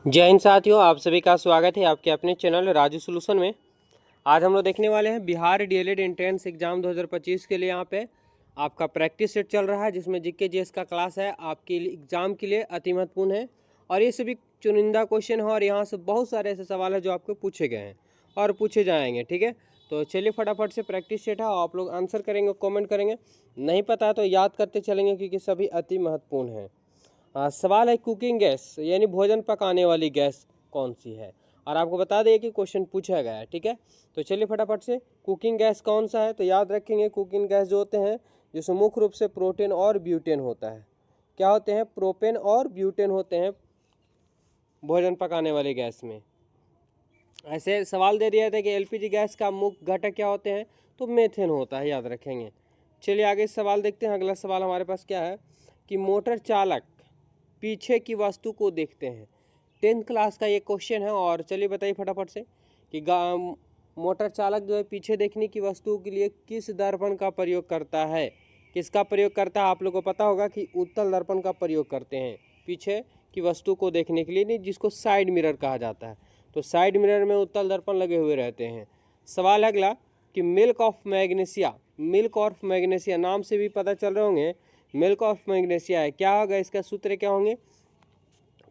जय हिंद साथियों, आप सभी का स्वागत है आपके अपने चैनल राजू सॉल्यूशन में। आज हम लोग देखने वाले हैं बिहार डीएलएड एंट्रेंस एग्जाम 2025 के लिए। यहाँ पे आपका प्रैक्टिस सेट चल रहा है जिसमें जीके जीएस का क्लास है, आपके एग्जाम के लिए अति महत्वपूर्ण है और ये सभी चुनिंदा क्वेश्चन है और यहाँ से बहुत सारे ऐसे सवाल है जो आपको पूछे गए हैं और पूछे जाएंगे। ठीक है, तो चलिए फटाफट से प्रैक्टिस सेट है, आप लोग आंसर करेंगे, कॉमेंट करेंगे, नहीं पता है तो याद करते चलेंगे क्योंकि सभी अति महत्वपूर्ण हैं। सवाल है कुकिंग गैस यानी भोजन पकाने वाली गैस कौन सी है, और आपको बता दें कि क्वेश्चन पूछा गया है। ठीक है, तो चलिए फटाफट से कुकिंग गैस कौन सा है, तो याद रखेंगे कुकिंग गैस जो होते हैं जिसमें मुख्य रूप से प्रोटेन और ब्यूटेन होता है। क्या होते हैं? प्रोपेन और ब्यूटेन होते हैं भोजन पकाने वाली गैस में। ऐसे सवाल दे दिया था कि एलपीजी गैस का मुख्य घटक क्या होते हैं, तो मेथेन होता है, याद रखेंगे। चलिए आगे सवाल देखते हैं। अगला सवाल हमारे पास क्या है कि मोटर चालक पीछे की वस्तु को देखते हैं। 10th क्लास का ये क्वेश्चन है और चलिए बताइए फटाफट से कि मोटर चालक जो है पीछे देखने की वस्तु के लिए किस दर्पण का प्रयोग करता है। किसका प्रयोग करता है? आप लोगों को पता होगा कि उत्तल दर्पण का प्रयोग करते हैं पीछे की वस्तु को देखने के लिए, नहीं जिसको साइड मिरर कहा जाता है। तो साइड मिरर में उत्तल दर्पण लगे हुए रहते हैं। सवाल अगला कि milk of magnesia, milk of magnesia नाम से भी पता चल रहे होंगे मिल्क ऑफ मैग्नीशिया है। क्या होगा इसका सूत्र, क्या होंगे?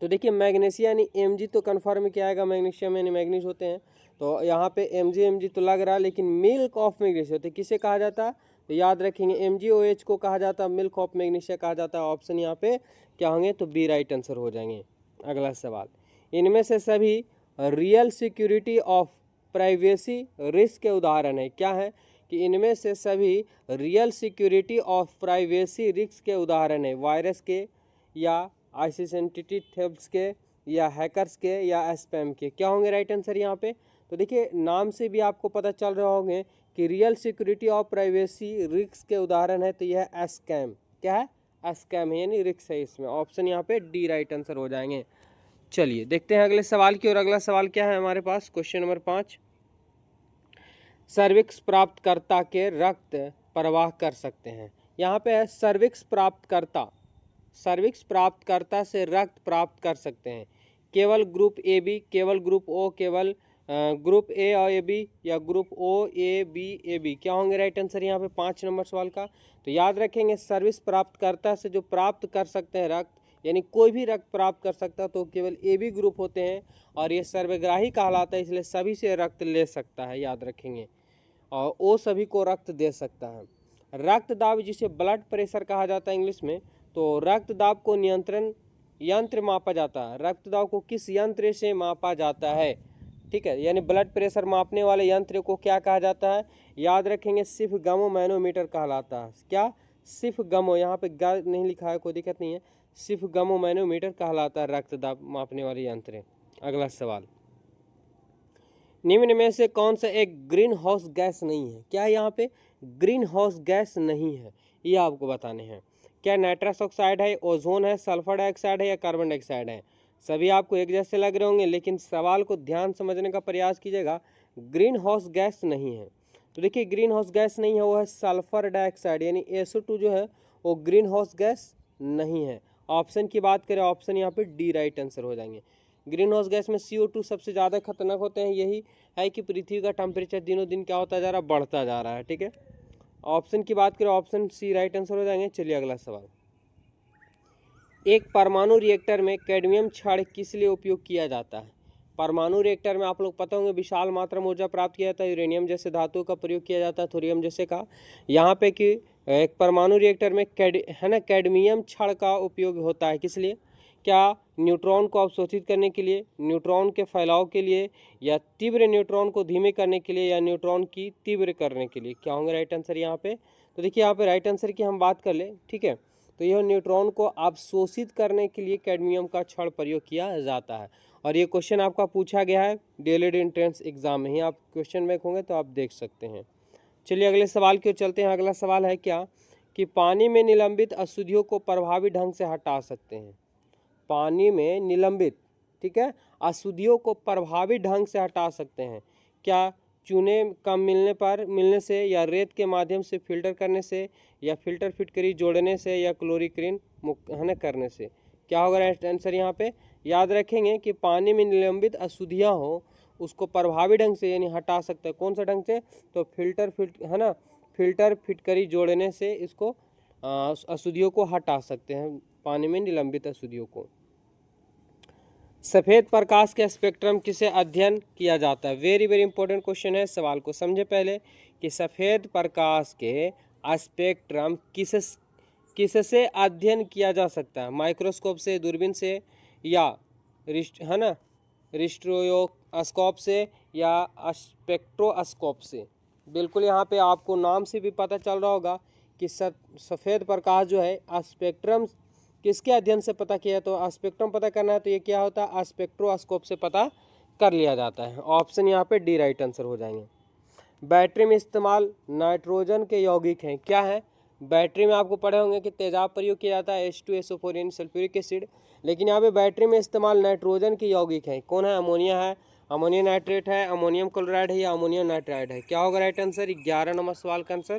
तो देखिए मैग्नीशिया यानी एमजी तो कन्फर्म क्या आएगा, मैग्नीशियम यानी मैग्नीज होते हैं, तो यहाँ पे एमजी तो लग रहा है, लेकिन मिल्क ऑफ मैग्नीशिया होते किसे कहा जाता है, तो याद रखेंगे MgOH को कहा जाता है, मिल्क ऑफ मैग्नीशिया कहा जाता है। ऑप्शन यहाँ पे क्या होंगे, तो बी राइट आंसर हो जाएंगे। अगला सवाल, इनमें से सभी real security of privacy risk के उदाहरण है। क्या है कि इनमें से सभी real security of privacy risk के उदाहरण है, वायरस के या आइडेंटिटी थेफ्ट्स के या हैकर्स के या स्पैम के। क्या होंगे राइट आंसर यहाँ पे? तो देखिए नाम से भी आपको पता चल रहा होंगे कि real security of privacy risk के उदाहरण है, तो यह स्कैम। क्या है? स्कैम है यानी रिस्क है इसमें। ऑप्शन यहाँ पे डी राइट आंसर हो जाएंगे। चलिए देखते हैं अगले सवाल की, और अगला सवाल क्या है हमारे पास, क्वेश्चन नंबर 5। सर्विक्स प्राप्तकर्ता के रक्त प्रवाह कर सकते हैं। यहाँ पे है सर्विक्स प्राप्तकर्ता, सर्विक्स प्राप्तकर्ता से रक्त प्राप्त कर सकते हैं केवल ग्रुप ए बी, केवल ग्रुप ओ, केवल ग्रुप ए और ए बी, या group O A B A B. क्या होंगे राइट आंसर यहाँ पे 5 नंबर सवाल का? तो याद रखेंगे सर्विस प्राप्तकर्ता से जो प्राप्त कर सकते हैं रक्त, यानी कोई भी रक्त प्राप्त कर सकता है तो केवल ए बी ग्रुप होते हैं और ये सर्वग्राही कहलाता है, इसलिए सभी से रक्त ले सकता है, याद रखेंगे। और ओ सभी को रक्त दे सकता है। रक्त दाब जिसे ब्लड प्रेशर कहा जाता है इंग्लिश में, तो रक्त दाब को नियंत्रण यंत्र मापा जाता है। रक्त दाब को किस यंत्र से मापा जाता है? ठीक है, यानी ब्लड प्रेशर मापने वाले यंत्र को क्या कहा जाता है? याद रखेंगे सिर्फ गमो मैनोमीटर कहलाता है। क्या? सिर्फ गमो, यहाँ पे ग नहीं लिखा है, कोई दिक्कत नहीं है, सिर्फ गमो मैनोमीटर कहलाता है रक्त दाब मापने वाले यंत्र। अगला सवाल, निम्न में से कौन सा एक ग्रीन हाउस गैस नहीं है? क्या यहाँ पे ग्रीन हाउस गैस नहीं है, ये आपको बताने हैं। क्या नाइट्रस ऑक्साइड है, ओजोन है, सल्फर डाइऑक्साइड है या कार्बन डाइऑक्साइड है? सभी आपको एक जैसे लग रहे होंगे, लेकिन सवाल को ध्यान समझने का प्रयास कीजिएगा। ग्रीन हाउस गैस नहीं है, तो देखिए ग्रीन हाउस गैस नहीं है, वो है सल्फर डाइऑक्साइड यानी SO2 जो है वो ग्रीन हाउस गैस नहीं है। ऑप्शन की बात करें, ऑप्शन यहाँ पे डी राइट आंसर हो जाएंगे। ग्रीन हाउस गैस में CO2 सबसे ज़्यादा खतरनाक होते हैं। यही है कि पृथ्वी का टेम्परेचर दिनों दिन क्या होता जा रहा है, बढ़ता जा रहा है। ठीक है, ऑप्शन की बात करें, ऑप्शन सी राइट आंसर हो जाएंगे। चलिए अगला सवाल, एक परमाणु रिएक्टर में कैडमियम क्षार किस लिए उपयोग किया जाता है? परमाणु रिएक्टर में आप लोग पता होंगे विशाल मात्रा में ऊर्जा प्राप्त किया जाता है, यूरेनियम जैसे धातुओं का प्रयोग किया जाता है, थोरियम जैसे का। यहाँ पे कि एक परमाणु रिएक्टर में कैडमियम क्षार का उपयोग होता है, किस लिए? क्या न्यूट्रॉन को अवशोषित करने के लिए, न्यूट्रॉन के फैलाव के लिए, या तीव्र न्यूट्रॉन को धीमे करने के लिए, या न्यूट्रॉन की तीव्र करने के लिए? क्या होंगे राइट आंसर यहाँ पे? तो देखिए यहाँ पे राइट आंसर की हम बात कर ले, ठीक है, तो यह न्यूट्रॉन को अवशोषित करने के लिए कैडमियम का क्षण प्रयोग किया जाता है। और ये क्वेश्चन आपका पूछा गया है डीएलएड एंट्रेंस एग्जाम में ही, आप क्वेश्चन बैंक होंगे तो आप देख सकते हैं। चलिए अगले सवाल की ओर चलते हैं। अगला सवाल है क्या कि पानी में निलंबित अशुद्धियों को प्रभावी ढंग से हटा सकते हैं। पानी में निलंबित, ठीक है, अशुद्धियों को प्रभावी ढंग से हटा सकते हैं। क्या? चूने कम मिलने से, या रेत के माध्यम से फिल्टर करने से, या फिल्टर फिटकरी जोड़ने से, या क्लोरीक्रीन करने से? क्या होगा राइट आंसर यहाँ पे? याद रखेंगे कि पानी में निलंबित अशुद्धियाँ हो उसको प्रभावी ढंग से यानी हटा सकते हैं। कौन सा ढंग से? तो फिल्टर फिटकरी जोड़ने से इसको अशुद्धियों को हटा सकते हैं, पानी में निलंबित अशुद्धियों को। सफ़ेद प्रकाश के स्पेक्ट्रम किसे अध्ययन किया जाता है? वेरी वेरी इंपॉर्टेंट क्वेश्चन है। सवाल को समझे पहले कि सफ़ेद प्रकाश के स्पेक्ट्रम किससे अध्ययन किया जा सकता है? माइक्रोस्कोप से, दूरबीन से, या रिस्ट्रोस्कोप से, या स्पेक्ट्रोस्कोप से। बिल्कुल यहाँ पे आपको नाम से भी पता चल रहा होगा कि सफ़ेद प्रकाश जो है स्पेक्ट्रम किसके अध्ययन से पता किया? तो स्पेक्ट्रम पता करना है तो ये क्या होता है? स्पेक्ट्रोस्कोप से पता कर लिया जाता है। ऑप्शन यहाँ पे डी राइट आंसर हो जाएंगे। बैटरी में इस्तेमाल नाइट्रोजन के यौगिक हैं, क्या है? बैटरी में आपको पढ़े होंगे कि तेजाब प्रयोग किया जाता है H2SO4 यानी सल्फ्यूरिक एसिड, लेकिन यहाँ पे बैटरी में इस्तेमाल नाइट्रोजन के यौगिक हैं। कौन है? अमोनिया है, अमोनियम नाइट्रेट है, अमोनियम क्लोराइड है, या अमोनियम नाइट्राइड है। क्या होगा राइट आंसर? 11 नंबर सवाल का आंसर।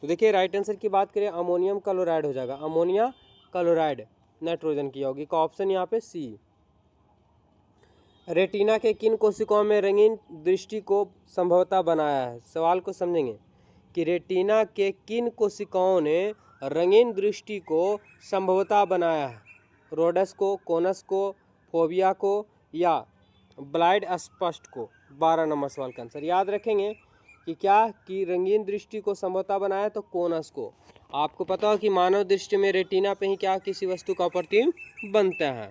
तो देखिए राइट आंसर की बात करें अमोनियम क्लोराइड हो जाएगा, अमोनिया क्लोराइड नाइट्रोजन की यौगिक का। ऑप्शन यहाँ पे सी। रेटिना के किन कोशिकाओं में रंगीन दृष्टि को संभवतः बनाया है? सवाल को समझेंगे कि रेटिना के किन कोशिकाओं ने रंगीन दृष्टि को संभवतः बनाया है? रोडस को, कोनस को, फोबिया को, या ब्लाइंड स्पष्ट को। 12 नंबर सवाल का आंसर। याद रखेंगे कि क्या कि रंगीन दृष्टि को संभवतः बनाया तो कोनस को। आपको पता हो कि मानव दृष्टि में रेटिना पे ही क्या किसी वस्तु का प्रतिबिंब बनता है।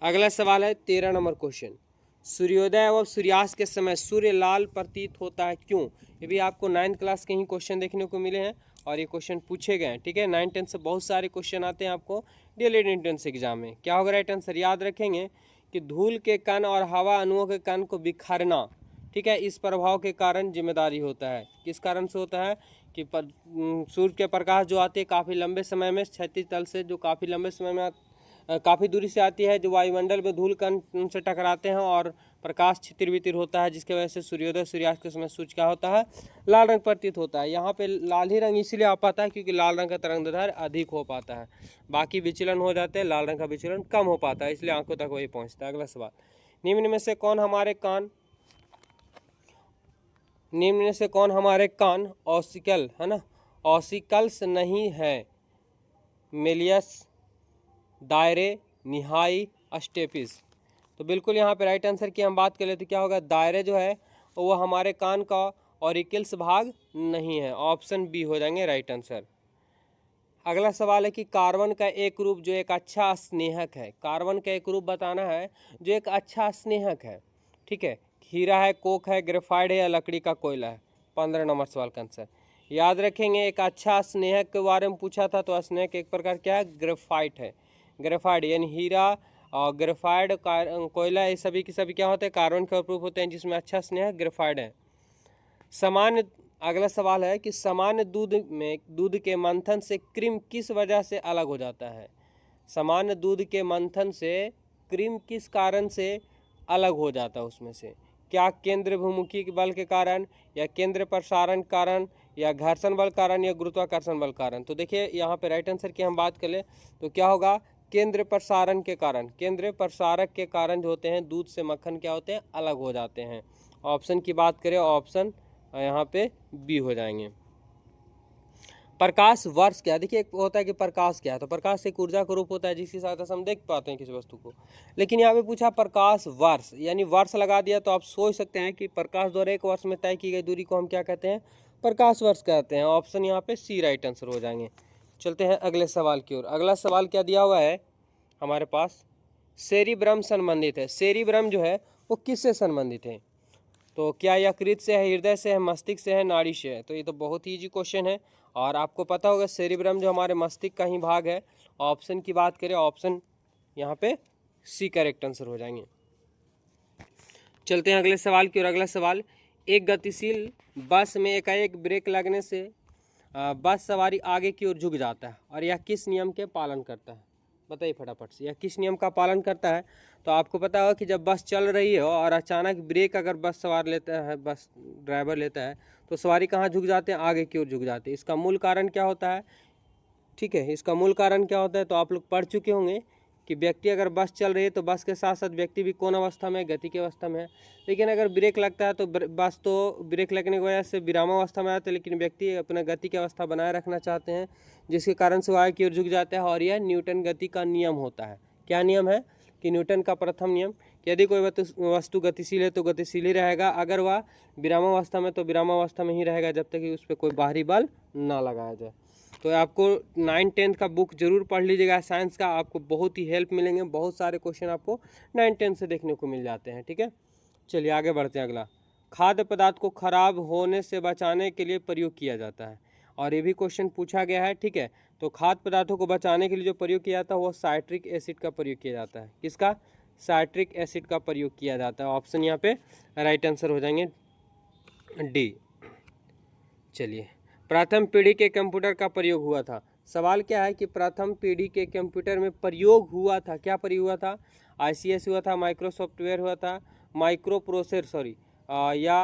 अगला सवाल है 13 नंबर क्वेश्चन। सूर्योदय एवं सूर्यास्त के समय सूर्य लाल प्रतीत होता है, क्यों? ये भी आपको 9th क्लास के ही क्वेश्चन देखने को मिले हैं और ये क्वेश्चन पूछे गए हैं। ठीक है, 9th 10th से बहुत सारे क्वेश्चन आते हैं आपको डीएलएड एंट्रेंस एग्जाम में। क्या होगा राइट आंसर? याद रखेंगे कि धूल के कण और हवा अणुओं के कण को बिखरना, ठीक है, इस प्रभाव के कारण जिम्मेदारी होता है। किस कारण से होता है? कि सूर्य के प्रकाश जो आती है काफ़ी लंबे समय में क्षैतिज तल से, जो काफ़ी लंबे समय में काफ़ी दूरी से आती है, जो वायुमंडल में धूल कण से टकराते हैं और प्रकाश छितिर बितिर होता है, जिसके वजह से सूर्योदय सूर्यास्त के समय सूर्य क्या होता है? लाल रंग प्रतीत होता है। यहाँ पे लाल ही रंग इसीलिए आ पाता है क्योंकि लाल रंग का तरंगदैर्घ्य अधिक हो पाता है, बाकी विचलन हो जाते हैं, लाल रंग का विचलन कम हो पाता है, इसलिए आंखों तक वही पहुँचता है। अगला सवाल, निम्न में से कौन हमारे कान ऑसिकल है ना, ऑसिकल्स नहीं है? मेलियस, दायरे, निहाई, स्टेपिस। तो बिल्कुल यहाँ पे राइट आंसर की हम बात करें तो क्या होगा? दायरे जो है वो हमारे कान का ऑरिकल्स भाग नहीं है। ऑप्शन बी हो जाएंगे राइट आंसर। अगला सवाल है कि कार्बन का एक रूप जो एक अच्छा स्नेहक है, कार्बन का एक रूप बताना है जो एक अच्छा स्नेहक है। ठीक है, हीरा है, कोक है, ग्रेफाइट है, या लकड़ी का कोयला है। 15 नंबर सवाल का आंसर। याद रखेंगे एक अच्छा स्नेहक के बारे में पूछा था तो स्नेहक एक प्रकार क्या है? ग्रेफाइट है। ग्रेफाइट यानी हीरा और ग्रेफाइट, कोयला, ये सभी के सभी क्या होते हैं? कार्बन के रूप होते हैं, जिसमें अच्छा स्नेहक ग्रेफाइट है। सामान्य अगला सवाल है कि सामान्य दूध के मंथन से क्रीम किस वजह से अलग हो जाता है? सामान्य दूध के मंथन से क्रीम किस कारण से अलग हो जाता है? उसमें से क्या केंद्र भूमुखी बल के कारण, या केंद्र प्रसारण कारण, या घर्षण बल कारण, या गुरुत्वाकर्षण बल कारण? तो देखिए यहाँ पे राइट आंसर की हम बात करें तो क्या होगा? केंद्र प्रसारण के कारण। केंद्र प्रसारक के कारण जो होते हैं दूध से मक्खन क्या होते हैं? अलग हो जाते हैं। ऑप्शन की बात करें, ऑप्शन यहाँ पे बी हो जाएंगे। प्रकाश वर्ष क्या? देखिए एक होता है कि प्रकाश क्या है, तो प्रकाश एक ऊर्जा का रूप होता है जिसकी सहायता से हम देख पाते हैं किसी वस्तु को। लेकिन यहाँ पे पूछा प्रकाश वर्ष, यानी वर्ष लगा दिया तो आप सोच सकते हैं कि प्रकाश द्वारा एक वर्ष में तय की गई दूरी को हम क्या कहते हैं? प्रकाश वर्ष कहते हैं। ऑप्शन यहाँ पे सी राइट आंसर हो जाएंगे। चलते हैं अगले सवाल की ओर। अगला सवाल क्या दिया हुआ है हमारे पास? सेरिब्रम संबंधित है। सेरिब्रम जो है वो किससे संबंधित है? तो क्या यकृत से है, हृदय से है, मस्तिष्क से है, नाड़ी से है? तो ये तो बहुत ही ईजी क्वेश्चन है और आपको पता होगा सेरिब्रम जो हमारे मस्तिष्क का ही भाग है। ऑप्शन की बात करें, ऑप्शन यहाँ पे सी करेक्ट आंसर हो जाएंगे। चलते हैं अगले सवाल की ओर। अगला सवाल, एक गतिशील बस में एकाएक ब्रेक लगने से बस सवारी आगे की ओर झुक जाता है और यह किस नियम के पालन करता है? बताइए फटाफट से, यह किस नियम का पालन करता है? तो आपको पता होगा कि जब बस चल रही हो और अचानक ब्रेक अगर बस सवार लेता है, बस ड्राइवर लेता है, तो सवारी कहाँ झुक जाते हैं? आगे की ओर झुक जाते हैं। इसका मूल कारण क्या होता है? ठीक है, इसका मूल कारण क्या होता है? तो आप लोग पढ़ चुके होंगे कि व्यक्ति अगर बस चल रही है तो बस के साथ साथ व्यक्ति भी कौन अवस्था में है, गति की अवस्था में है। लेकिन अगर ब्रेक लगता है तो बस तो ब्रेक लगने की वजह से विरामावस्था में आते हैं, लेकिन व्यक्ति अपना गति की अवस्था बनाए रखना चाहते हैं, जिसके कारण से वो आगे की ओर झुक जाता है। और यह न्यूटन गति का नियम होता है। क्या नियम है कि न्यूटन का प्रथम नियम कि यदि कोई वस्तु गतिशील है तो गतिशील ही रहेगा, अगर वह विरामावस्था में तो विरामावस्था में ही रहेगा जब तक कि उस पर कोई बाहरी बल ना लगाया जाए। तो आपको 9-10 का बुक जरूर पढ़ लीजिएगा साइंस का, आपको बहुत ही हेल्प मिलेंगे। बहुत सारे क्वेश्चन आपको 9-10 से देखने को मिल जाते हैं। ठीक है, चलिए आगे बढ़ते हैं। अगला, खाद्य पदार्थ को खराब होने से बचाने के लिए प्रयोग किया जाता है, और ये भी क्वेश्चन पूछा गया है। ठीक है, तो खाद्य पदार्थों को बचाने के लिए जो प्रयोग किया जाता है वो साइट्रिक एसिड का प्रयोग किया जाता है। किसका? साइट्रिक एसिड का प्रयोग किया जाता है। ऑप्शन यहाँ पे राइट आंसर हो जाएंगे डी। चलिए, प्रथम पीढ़ी के कंप्यूटर का प्रयोग हुआ था। सवाल क्या है कि प्रथम पीढ़ी के कंप्यूटर में प्रयोग हुआ था, क्या प्रयोग हुआ था? ICS हुआ था, माइक्रो सॉफ्टवेयर हुआ था, माइक्रो प्रोसेसर या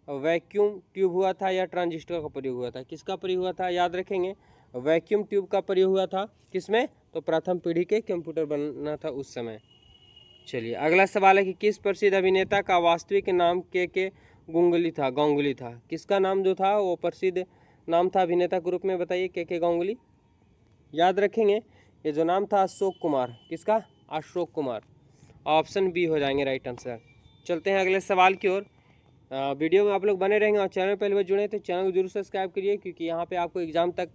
वैक्यूम ट्यूब हुआ था, या ट्रांजिस्टर का प्रयोग हुआ था? किसका प्रयोग हुआ था? याद रखेंगे, वैक्यूम ट्यूब का प्रयोग हुआ था। किसमें? तो प्रथम पीढ़ी के कंप्यूटर बनना था उस समय। चलिए, अगला सवाल है कि किस प्रसिद्ध अभिनेता का वास्तविक नाम के गांगुली था? किसका नाम जो था वो प्रसिद्ध नाम था अभिनेता के रूप में? बताइए, के गांगुली। याद रखेंगे, ये जो नाम था अशोक कुमार। किसका? अशोक कुमार। ऑप्शन बी हो जाएंगे राइट आंसर। चलते हैं अगले सवाल की ओर। वीडियो में आप लोग बने रहेंगे और चैनल में पहले बार जुड़े तो चैनल को जरूर सब्सक्राइब करिए, क्योंकि यहाँ पे आपको एग्जाम तक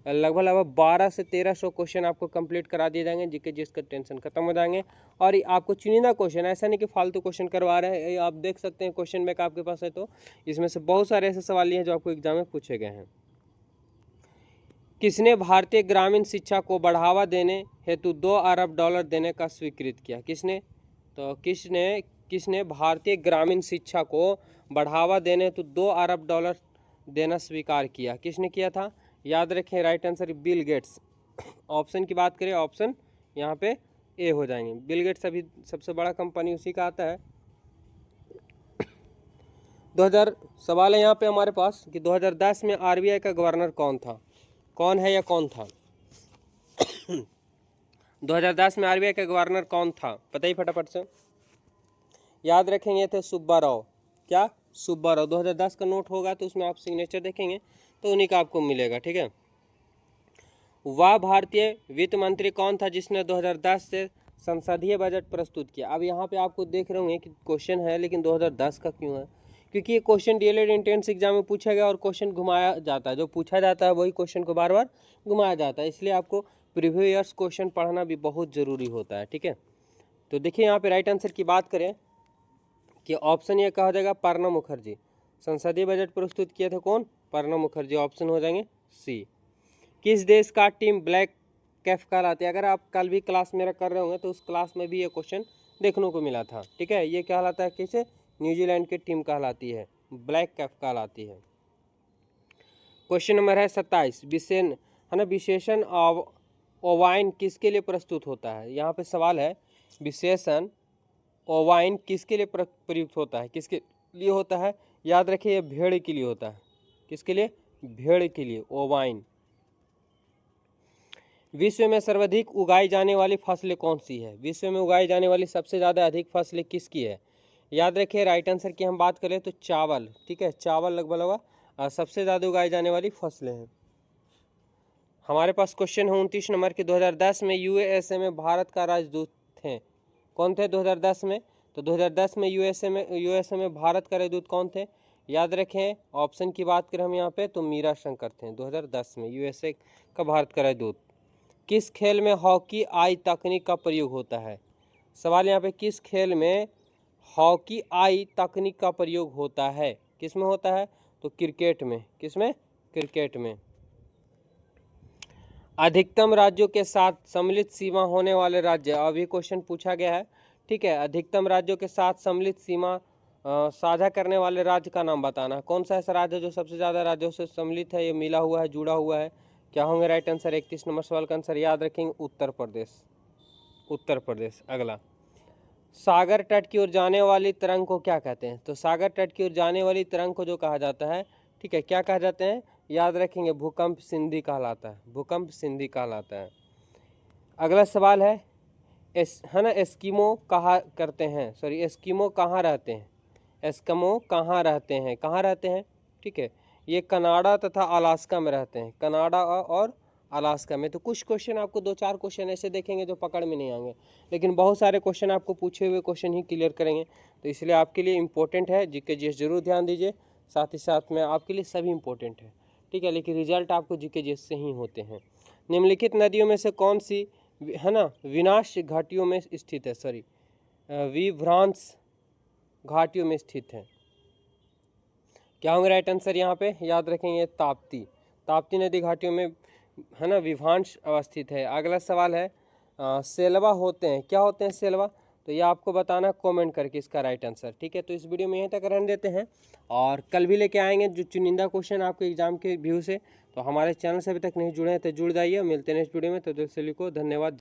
लगभग 1200 से 1300 क्वेश्चन आपको कंप्लीट करा दिए जाएंगे, जिसके जिसका टेंशन खत्म हो जाएंगे। और आपको चुनिंदा क्वेश्चन, ऐसा नहीं कि फालतू क्वेश्चन करवा रहे हैं, आप देख सकते हैं क्वेश्चन बैंक आपके पास है तो इसमें से बहुत सारे ऐसे सवाल हैं जो आपको एग्जाम में पूछे गए हैं। किसने भारतीय ग्रामीण शिक्षा को बढ़ावा देने हेतु $2 अरब देने का स्वीकृत किया? किसने? तो किसने भारतीय ग्रामीण शिक्षा को बढ़ावा देने हेतु $2 अरब देना स्वीकार किया? किसने किया था? याद रखें, right answer Bill Gates. Option की बात करें, ऑप्शन यहाँ पे ए हो जाएंगे। बिल गेट्स अभी सबसे बड़ा कंपनी उसी का आता है। 2000 सवाल है यहाँ पे हमारे पास कि 2010 में RBI का गवर्नर कौन था? कौन है या कौन था? 2010 में RBI का गवर्नर कौन था? बताइए फटाफट से। याद रखेंगे थे सुब्बा राव। क्या? सुब्बा राव। 2010 का नोट होगा तो उसमें आप सिग्नेचर देखेंगे तो उन्हीं का आपको मिलेगा। ठीक है, वह भारतीय वित्त मंत्री कौन था जिसने 2010 से संसदीय बजट प्रस्तुत किया? अब यहाँ पे आपको देख रहे होंगे कि क्वेश्चन है, लेकिन 2010 का क्यों है? क्योंकि ये क्वेश्चन डीएलएड एंट्रेंस एग्जाम में पूछा गया और क्वेश्चन घुमाया जाता है। जो पूछा जाता है वही क्वेश्चन को बार बार घुमाया जाता है, इसलिए आपको प्रीवियस ईयर्स क्वेश्चन पढ़ना भी बहुत ज़रूरी होता है। ठीक है, तो देखिए यहाँ पे राइट आंसर की बात करें कि ऑप्शन ये कहा जाएगा प्रणब मुखर्जी। संसदीय बजट प्रस्तुत किए थे कौन? प्रणब मुखर्जी। ऑप्शन हो जाएंगे सी। किस देश का टीम ब्लैक कैफ कहलाती है? अगर आप कल भी क्लास मेरा कर रहे होंगे तो उस क्लास में भी ये क्वेश्चन देखने को मिला था। ठीक है, ये कहलाता है किसे? न्यूजीलैंड की टीम कहलाती है, ब्लैक कैफ कहलाती है। क्वेश्चन नंबर है 27, विशेषण ओवाइन किसके लिए प्रस्तुत होता है? यहाँ पे सवाल है, विशेषण ओवाइन किसके लिए प्रयुक्त होता है? किसके लिए होता है? याद रखिए, ये भेड़ के लिए होता है। किसके लिए? भेड़ के लिए ओवाइन। विश्व में सर्वाधिक उगाई जाने वाली फसलें कौन सी है? विश्व में उगाई जाने वाली सबसे ज़्यादा अधिक फसलें किसकी है? याद रखिए, राइट आंसर की हम बात करें तो चावल। ठीक है, चावल लगभग सबसे ज़्यादा उगाई जाने वाली फसलें हैं। हमारे पास क्वेश्चन है 29 नंबर के 2010 में USA में भारत का राजदूत थे। कौन थे 2010 में? तो 2010 में USA में भारत का राजदूत कौन थे? याद रखें, ऑप्शन की बात करें हम यहाँ पे तो मीरा शंकर थे 2010 में USA का भारत का राजदूत। किस खेल में हॉकी आई तकनीक का प्रयोग होता है? सवाल यहाँ पे, किस खेल में हॉकी आई तकनीक का प्रयोग होता है? किस में होता है? तो क्रिकेट में। किस में? क्रिकेट में। अधिकतम राज्यों के साथ सम्मिलित सीमा होने वाले राज्य, अभी क्वेश्चन पूछा गया है। ठीक है, अधिकतम राज्यों के साथ सम्मिलित सीमा साझा करने वाले राज्य का नाम बताना। कौन सा ऐसा राज्य जो सबसे ज़्यादा राज्यों से सम्मिलित है, ये मिला हुआ है, जुड़ा हुआ है? क्या होंगे राइट आंसर? 31 नंबर सवाल का आंसर याद रखेंगे उत्तर प्रदेश। उत्तर प्रदेश। अगला, सागर तट की ओर जाने वाली तरंग को क्या कहते हैं? तो सागर तट की ओर जाने वाली तरंग को जो कहा जाता है, ठीक है, क्या कहा जाते हैं? याद रखेंगे, भूकंप सिंधी कहलाता है। भूकंप सिंधी कहलाता है। अगला सवाल है, है ना, एस्किमो कहा करते हैं, सॉरी एस्किमो कहाँ रहते हैं, एस्किमो कहाँ रहते हैं, ठीक है। ये कनाडा तथा अलास्का में रहते हैं, कनाडा और अलास्का में। तो कुछ क्वेश्चन आपको 2-4 क्वेश्चन ऐसे देखेंगे जो पकड़ में नहीं आएंगे, लेकिन बहुत सारे क्वेश्चन आपको पूछे हुए क्वेश्चन ही क्लियर करेंगे। तो इसलिए आपके लिए इम्पोर्टेंट है, जीके जीएस जरूर ध्यान दीजिए, साथ ही साथ में आपके लिए सभी इम्पोर्टेंट है, ठीक है। लेकिन रिजल्ट आपको जीके जीएस से ही होते हैं। निम्नलिखित नदियों में से कौन सी, है ना, विनाश घाटियों में स्थित है, सॉरी विभ्रांस घाटियों में स्थित है। क्या होंगे राइट आंसर यहाँ पे, याद रखेंगे ताप्ती नदी घाटियों में, है ना, विभ्रांस अवस्थित है। अगला सवाल है सेलवा होते हैं, क्या होते हैं सेलवा, तो ये आपको बताना कमेंट करके इसका राइट आंसर, ठीक है। तो इस वीडियो में यहीं तक रहने देते हैं, और कल भी लेके आएंगे जो चुनिंदा क्वेश्चन आपके एग्जाम के व्यू से। तो हमारे चैनल से अभी तक नहीं जुड़े हैं तो जुड़ जाइए, मिलते हैं नेक्स्ट वीडियो में, तो दिल से लिखो, धन्यवाद।